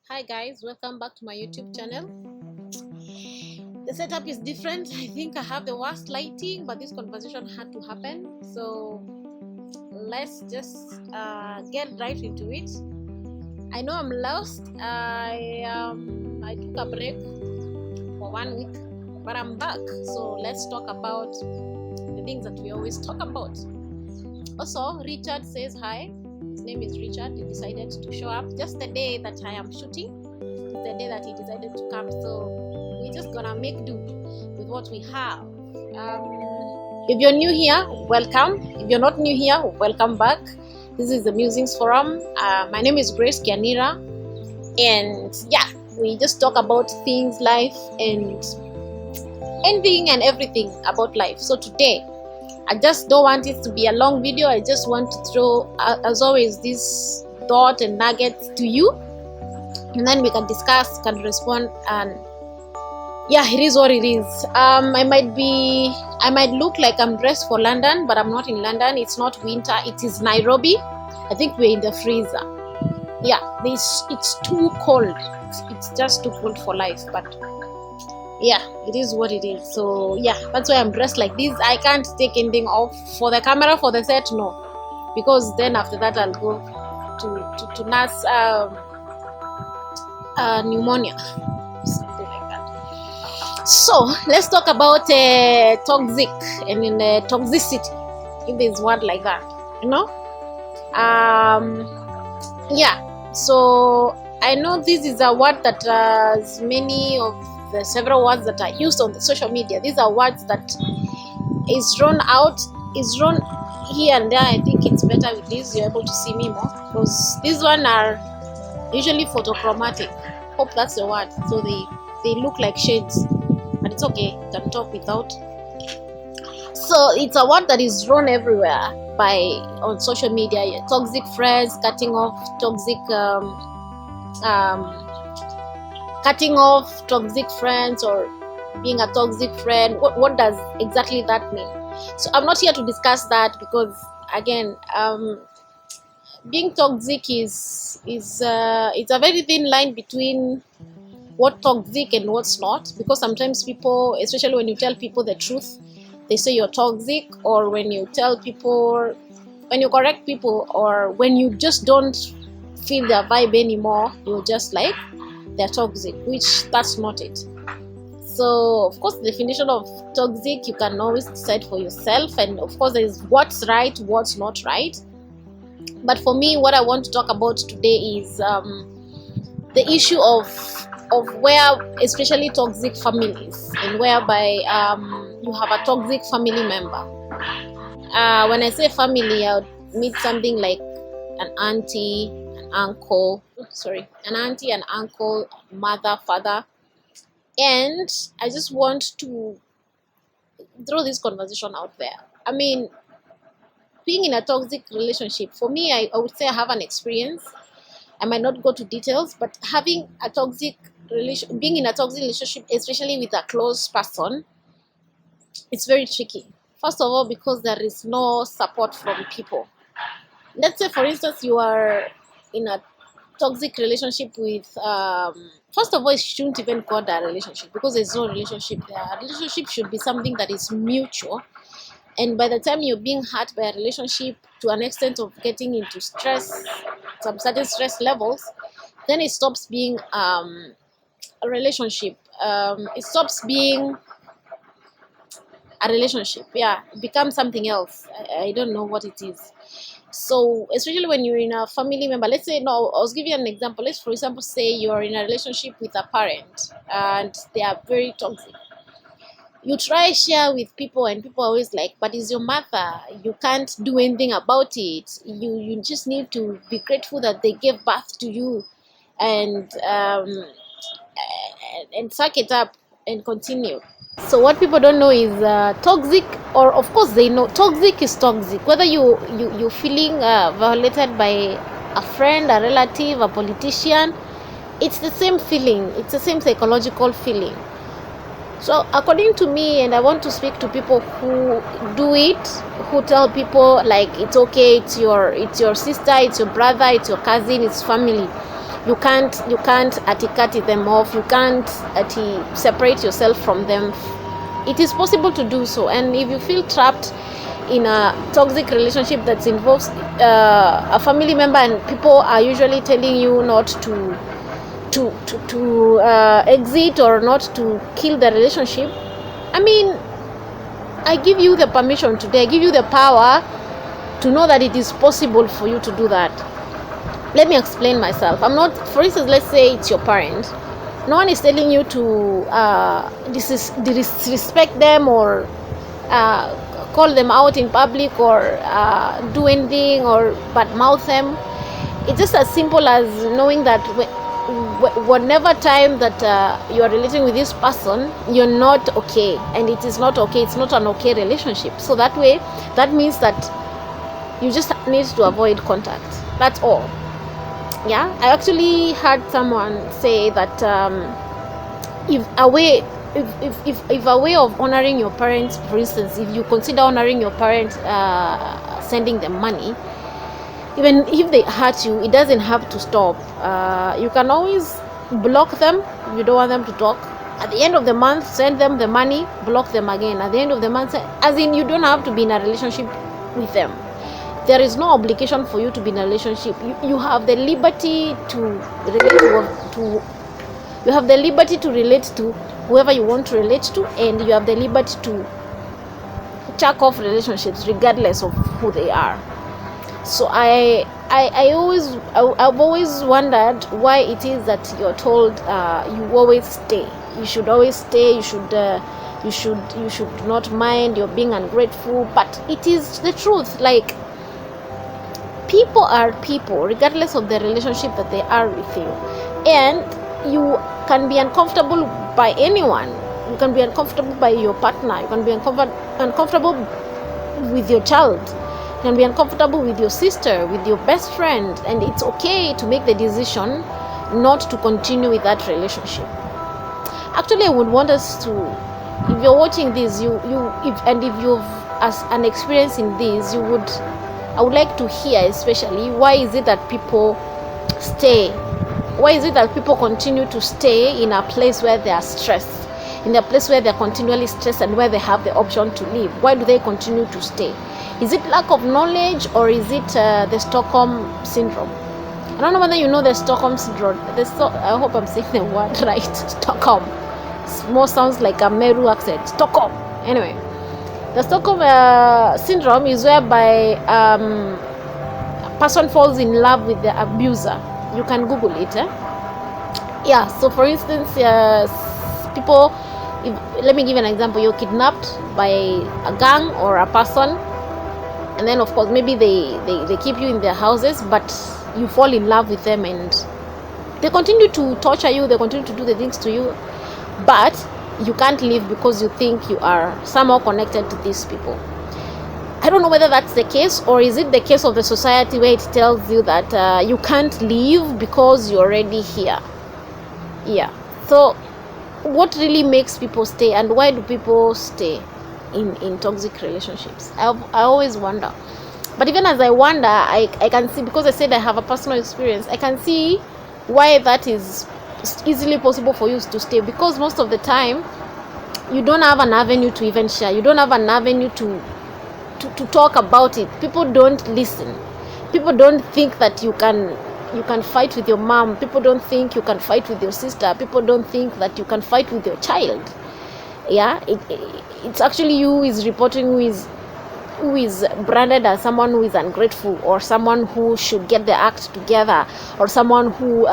Hi guys, welcome back to my YouTube channel. The setup is different. I think I have the worst lighting, but this conversation had to happen. So let's just get right into it. I know I'm lost. I took a break for 1 week, but I'm back. So let's talk about the things that we always talk about. Also, Richard says hi. His name is Richard. He decided to show up just the day that I am shooting. It's the day that he decided to come. So we're just gonna make do with what we have. If you're new here, welcome. If you're not new here, welcome back. This is the Musings Forum. My name is Grace Kianira, and yeah, we just talk about things, life, and anything and everything about life. So today, I just don't want it to be a long video. I just want to throw, as always, this thought and nuggets to you, and then we can discuss, can respond, and yeah, it is what it is. I might look like I'm dressed for London, but I'm not in London. It's not winter. It is Nairobi. I think we're in the freezer. Yeah, it's too cold. It's just too cold for life, but yeah, it is what it is. So yeah, that's why I'm dressed like this. I can't take anything off for the camera, for the set, no, because then after that I'll go to nurse pneumonia, something like that. So let's talk about toxic and in toxicity, if there's word like that, you know. Yeah, so I know this is a word that has many of the several words that are used on the social media. These are words that is drawn here and there. I think it's better with this. You're able to see me more because these ones are usually photochromatic. Hope that's the word. So they look like shades, but it's okay. You can talk without. So it's a word that is drawn everywhere on social media. Toxic friends, cutting off toxic friends, or being a toxic friend. What does exactly that mean? So I'm not here to discuss that because again, being toxic is it's a very thin line between what toxic and what's not, because sometimes people, especially when you tell people the truth, they say you're toxic, or when you correct people, or when you just don't feel their vibe anymore, you're just like they're toxic, which that's not it. So of course, the definition of toxic you can always decide for yourself, and of course there's what's right, what's not right. But for me, what I want to talk about today is the issue of where, especially toxic families, and whereby you have a toxic family member. When I say family, I would mean something like an auntie, an uncle, mother, father. And I just want to throw this conversation out there. I mean, being in a toxic relationship, for me, I would say I have an experience. I might not go to details, but being in a toxic relationship, especially with a close person, it's very tricky. First of all, because there is no support from people. Let's say, for instance, you are in a toxic relationship with, first of all, it shouldn't even call that a relationship, because there's no relationship there. A relationship should be something that is mutual. And by the time you're being hurt by a relationship to an extent of getting into stress, some certain stress levels, then it stops being a relationship. It stops being a relationship. Yeah, it becomes something else. I don't know what it is. So especially when you're in a family member, let's say, no, I'll give you an example. Let's, for example, say you're in a relationship with a parent and they are very toxic. You try share with people, and people are always like, but it's your mother, you can't do anything about it. You just need to be grateful that they gave birth to you, and suck it up and continue. So what people don't know is toxic, or of course they know toxic is toxic. Whether you're feeling violated by a friend, a relative, a politician, it's the same feeling. It's the same psychological feeling. So according to me, and I want to speak to people who do it, who tell people like it's okay, it's your sister, it's your brother, it's your cousin, it's family. You can't atikati them off. You can't separate yourself from them. It is possible to do so. And if you feel trapped in a toxic relationship that involves a family member, and people are usually telling you not to exit or not to kill the relationship, I mean, I give you the permission today. I give you the power to know that it is possible for you to do that. Let me explain myself. I'm not, for instance, let's say it's your parent. No one is telling you to disrespect them or call them out in public or do anything or badmouth them. It's just as simple as knowing that whenever time that you are relating with this person, you're not okay, and it is not okay. It's not an okay relationship. So that way, that means that you just need to avoid contact. That's all. Yeah, I actually heard someone say that if a way of honoring your parents, for instance, if you consider honoring your parents, sending them money, even if they hurt you, it doesn't have to stop. You can always block them if you don't want them to talk. At the end of the month, send them the money, block them again. At the end of the month, as in, you don't have to be in a relationship with them. There is no obligation for you to be in a relationship. You have the liberty to relate you have the liberty to relate to whoever you want to relate to, and you have the liberty to check off relationships regardless of who they are. So I've always wondered why it is that you're told you always stay. You should always stay. You should not mind. You're being ungrateful. But it is the truth. Like, people are people, regardless of the relationship that they are with you, and you can be uncomfortable by anyone. You can be uncomfortable by your partner. You can be uncomfortable with your child. You can be uncomfortable with your sister, with your best friend, and it's okay to make the decision not to continue with that relationship. Actually, I would want us to, if you're watching this, if you've as an experience in this, I would like to hear, especially, why is it that people stay? Why is it that people continue to stay in a place where they are stressed, in a place where they're continually stressed and where they have the option to leave? Why do they continue to stay? Is it lack of knowledge, or is it the Stockholm syndrome? I don't know whether you know the Stockholm syndrome. I hope I'm saying the word right. Stockholm. It more sounds like a Meru accent. Stockholm. Anyway, the Stockholm syndrome is whereby a person falls in love with the abuser. You can Google it. Yeah. So, for instance, people. Let me give an example. You're kidnapped by a gang or a person, and then of course maybe they keep you in their houses, but you fall in love with them, and they continue to torture you. They continue to do the things to you, but you can't leave because you think you are somehow connected to these people. I don't know whether that's the case, or is it the case of the society where it tells you that you can't leave because you're already here. Yeah. So what really makes people stay, and why do people stay in toxic relationships? I always wonder. But even as I wonder, I can see, because I said I have a personal experience, I can see why that is easily possible for you to stay, because most of the time you don't have an avenue to even share. You don't have an avenue to talk about it. People don't listen. People don't think that you can fight with your mom. People don't think you can fight with your sister. People don't think that you can fight with your child. Yeah, it's actually you who is reporting who is branded as someone who is ungrateful, or someone who should get the act together, or someone who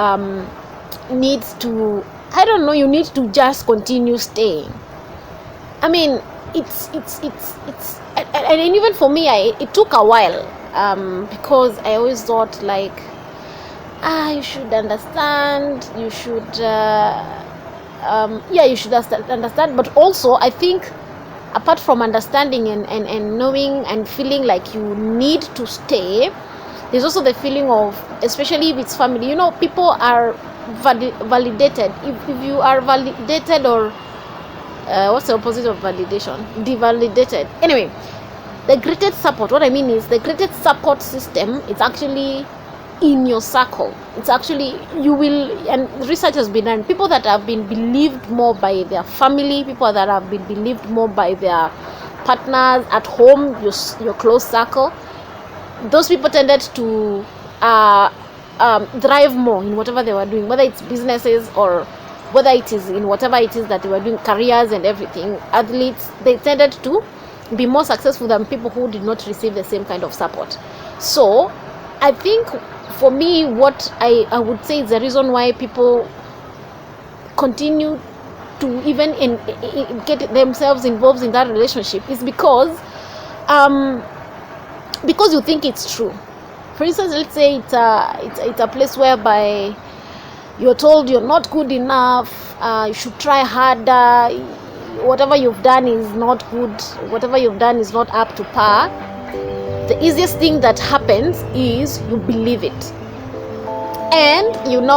needs to, I don't know, you need to just continue staying. I mean, it's and even for me, it took a while, because I always thought, like, you should understand, you should you should understand. But also, I think, apart from understanding and knowing and feeling like you need to stay, there's also the feeling of, especially if it's family, you know, people are validated. If you are validated, or what's the opposite of validation? Devalidated. Anyway, the greatest support, what I mean is, the greatest support system, it's actually in your circle. It's actually, you will, and research has been done, people that have been believed more by their family, people that have been believed more by their partners at home, your close circle, those people tended to thrive more in whatever they were doing, whether it's businesses or whether it is in whatever it is that they were doing, careers and everything. Athletes, they tended to be more successful than people who did not receive the same kind of support. So I think for me, what I would say is the reason why people continue to even get themselves involved in that relationship is because you think it's true. For instance, let's say it's a place whereby you're told you're not good enough, you should try harder, whatever you've done is not good, whatever you've done is not up to par. The easiest thing that happens is you believe it, and you're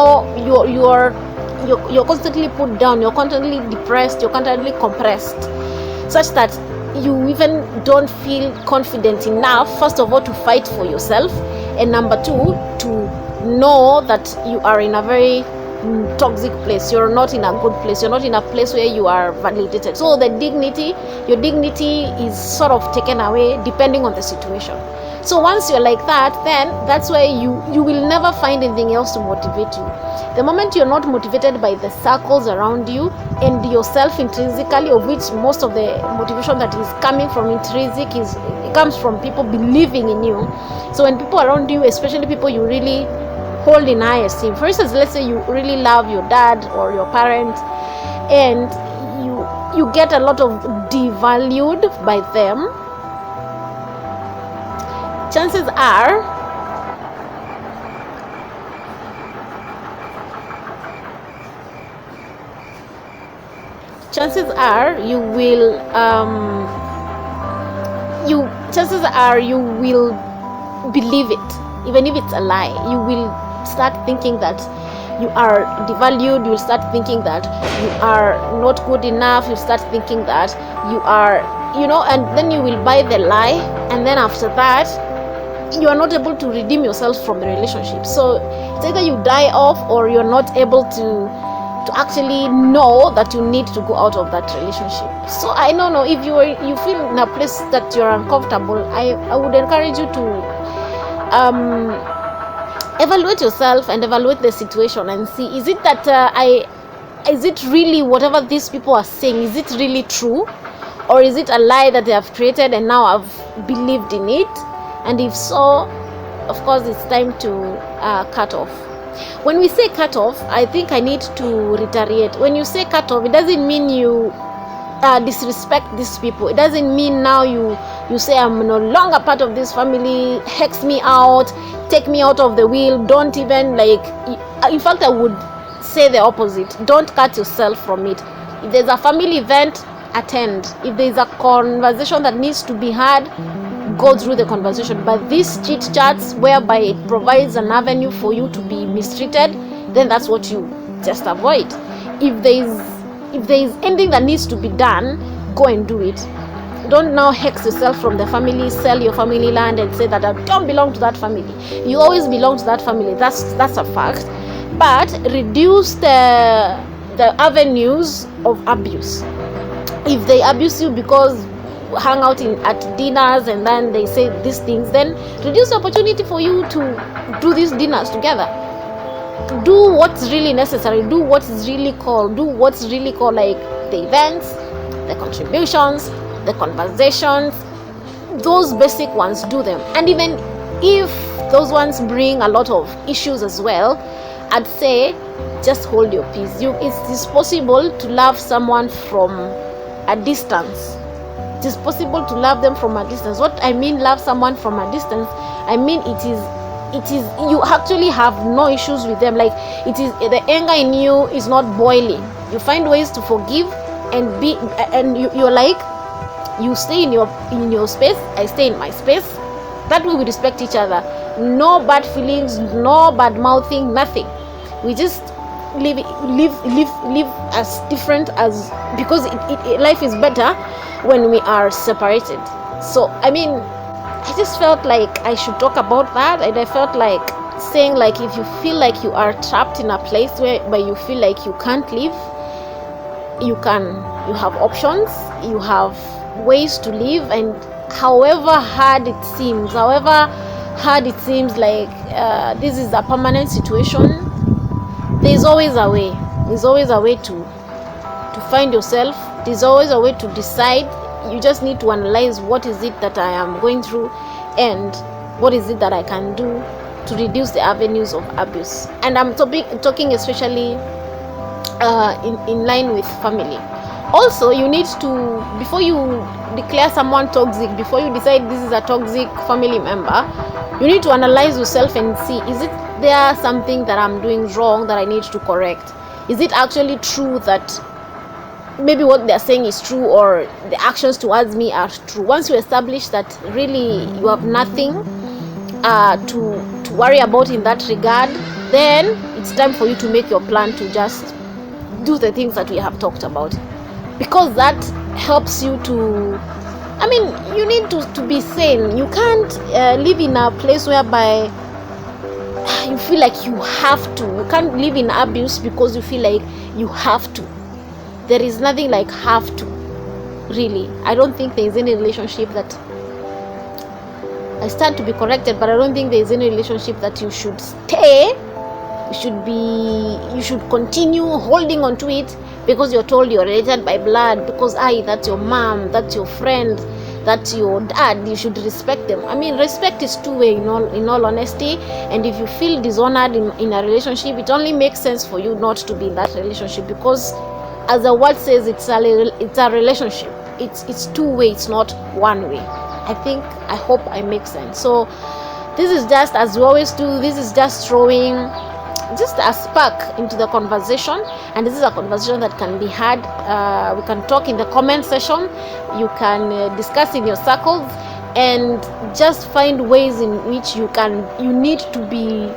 constantly put down, you're constantly depressed, you're constantly compressed, such that you even don't feel confident enough, first of all, to fight for yourself, and number two, to know that you are in a very toxic place. You're not in a good place. You're not in a place where you are validated. So your dignity is sort of taken away depending on the situation. So once you're like that, then that's why you will never find anything else to motivate you. The moment you're not motivated by the circles around you and yourself intrinsically, of which most of the motivation that is coming from intrinsic it comes from people believing in you. So when people around you, especially people you really hold in high esteem, for instance, let's say you really love your dad or your parent, and you get a lot of devalued by them, chances are you will believe it, even if it's a lie. You will start thinking that you are devalued, you will start thinking that you are not good enough, you start thinking that you are, and then you will buy the lie, and then after that you are not able to redeem yourself from the relationship. So it's either you die off or you're not able to actually know that you need to go out of that relationship. So I don't know, if you feel in a place that you're uncomfortable, I would encourage you to evaluate yourself and evaluate the situation and see, is it that is it really whatever these people are saying, is it really true, or is it a lie that they have created and now I've believed in it? And if so, of course it's time to cut off. When we say cut off, I think I need to reiterate, when you say cut off, it doesn't mean you disrespect these people. It doesn't mean now you say, I'm no longer part of this family, hex me out, take me out of the wheel, don't even in fact I would say the opposite. Don't cut yourself from it. If there's a family event, attend. If there's a conversation that needs to be had, go through the conversation. But these chit chats whereby it provides an avenue for you to be mistreated, then that's what you just avoid. If there is anything that needs to be done, go and do it. Don't now hex yourself from the family, sell your family land and say that I don't belong to that family. You always belong to that family. That's a fact. But reduce the avenues of abuse. If they abuse you because hang out at dinners and then they say these things, then reduce the opportunity for you to do these dinners together. Do what's really necessary, do what's really called, like the events, the contributions, the conversations, those basic ones, do them. And even if those ones bring a lot of issues as well, I'd say just hold your peace. It is possible to love someone from a distance. It is possible to love them from a distance. What I mean love someone from a distance, I mean it is you actually have no issues with them. Like, it is, the anger in you is not boiling. You find ways to forgive and you're like, you stay in your space, I stay in my space. That way we respect each other. No bad feelings, no bad mouthing, nothing. We just live as different as, because life is better when we are separated. So I mean, I just felt like I should talk about that, and I felt like saying like if you feel like you are trapped in a place where you feel like you can't live, you have options, you have ways to live. And however hard it seems like this is a permanent situation, there's always a way to find yourself. There's always a way to decide. You just need to analyze what is it that I am going through and what is it that I can do to reduce the avenues of abuse. And I'm talking especially in line with family. Also, you need to, before you declare someone toxic, before you decide this is a toxic family member, you need to analyze yourself and see, is it there something that I'm doing wrong that I need to correct? Is it actually true that maybe what they're saying is true, or the actions towards me are true? Once you establish that really you have nothing to worry about in that regard, then it's time for you to make your plan to just do the things that we have talked about, because that helps you to, you need to be sane. You can't live in a place whereby you feel like you have to. You can't live in abuse because you feel like you have to. There is nothing like have to, really. I don't think there is any relationship that, I stand to be corrected, but I don't think there is any relationship that you should stay. You should continue holding on to it because you're told you're related by blood, because that's your mom, that's your friend, that's your dad. You should respect them. Respect is two-way in all honesty. And if you feel dishonored in a relationship, it only makes sense for you not to be in that relationship, because as the word says, it's a relationship. It's two-way, it's not one way. I hope I make sense. So this is just, as we always do, this is just throwing just a spark into the conversation, and this is a conversation that can be had. We can talk in the comment section, you can discuss in your circles, and just find ways in which you need to be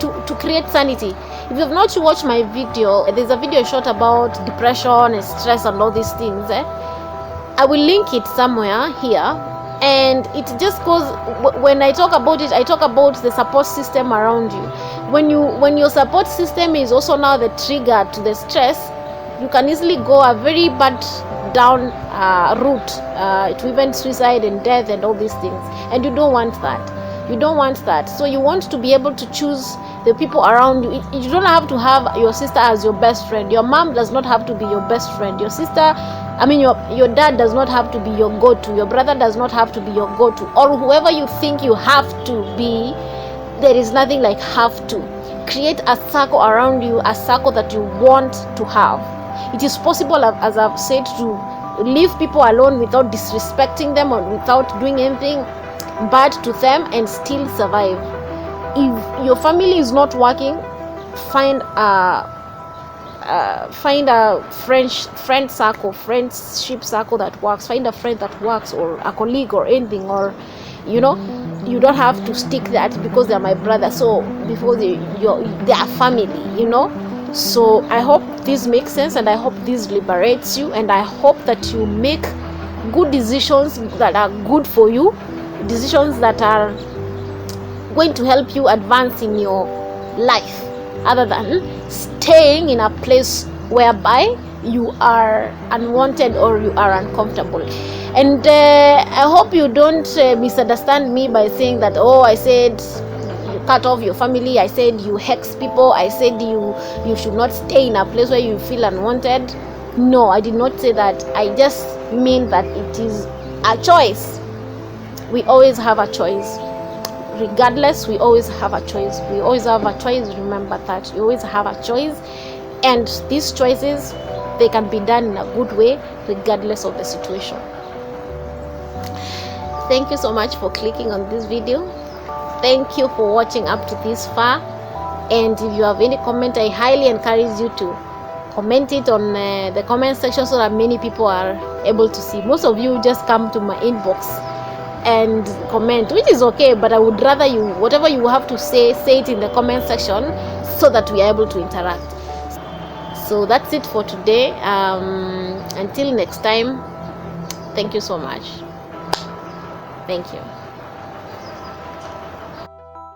to create sanity. If you have not watched my video, there's a video shot about depression and stress and all these things. I will link it somewhere here. And it just goes, when I talk about it, I talk about the support system around you. When your support system is also now the trigger to the stress, you can easily go a very bad down route to even suicide and death and all these things. And you don't want that. So you want to be able to choose the people around you. You don't have to have your sister as your best friend. Your mom does not have to be your best friend. Your sister, your dad does not have to be your go-to. Your brother does not have to be your go-to. Or whoever you think you have to be, there is nothing like have to. Create a circle around you, a circle that you want to have. It is possible, as I've said, to leave people alone without disrespecting them or without doing anything bad to them and still survive. If your family is not working, find a friendship circle that works. Find a friend that works, or a colleague or anything, or you don't have to stick that because they're my brother, so before they are family. So I hope this makes sense, and I hope this liberates you, and I hope that you make good decisions that are good for you, decisions that are going to help you advance in your life, other than staying in a place whereby you are unwanted or you are uncomfortable. And I hope you don't misunderstand me by saying that, I said you cut off your family, I said you hex people, I said you should not stay in a place where you feel unwanted. No, I did not say that. I just mean that it is a choice. We always have a choice. Regardless, we always have a choice. Remember that you always have a choice, and these choices, they can be done in a good way regardless of the situation. Thank you so much for clicking on this video. Thank you for watching up to this far. And if you have any comment, I highly encourage you to comment it on the comment section so that many people are able to see. Most of you just come to my inbox and comment, which is okay, but I would rather you, whatever you have to say it in the comment section so that we are able to interact. So that's it for today. Until next time, thank you so much. Thank you.